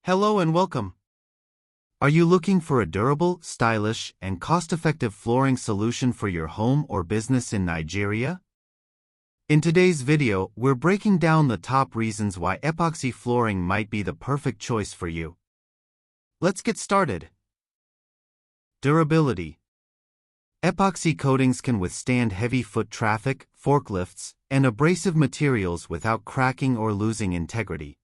Hello and welcome. Are you looking for a durable, stylish, and cost-effective flooring solution for your home or business in Nigeria? In today's video, we're breaking down the top reasons why epoxy flooring might be the perfect choice for you. Let's get started. Durability. Epoxy coatings can withstand heavy foot traffic, forklifts, and abrasive materials without cracking or losing integrity.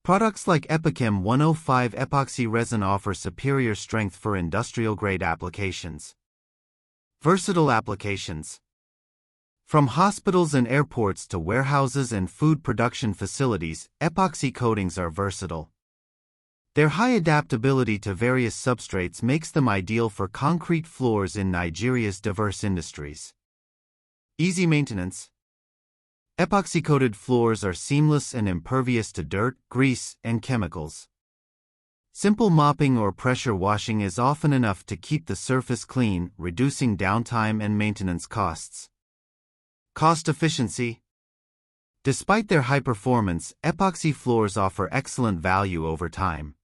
Products like Epichem 105 epoxy resin offer superior strength for industrial-grade applications. Versatile applications. From hospitals and airports to warehouses and food production facilities, epoxy coatings are versatile. Their high adaptability to various substrates makes them ideal for concrete floors in Nigeria's diverse industries. Easy maintenance. Epoxy-coated floors are seamless and impervious to dirt, grease, and chemicals. Simple mopping or pressure washing is often enough to keep the surface clean, reducing downtime and maintenance costs. Cost efficiency. Despite their high performance, epoxy floors offer excellent value over time.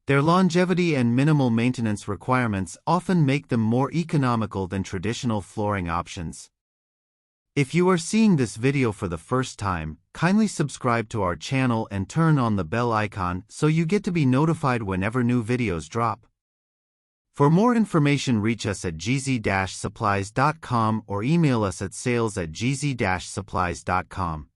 Their longevity and minimal maintenance requirements often make them more economical than traditional flooring options. If you are seeing this video for the first time, kindly subscribe to our channel and turn on the bell icon so you get to be notified whenever new videos drop. For more information, reach us at gz-supplies.com or email us at sales@gz-supplies.com.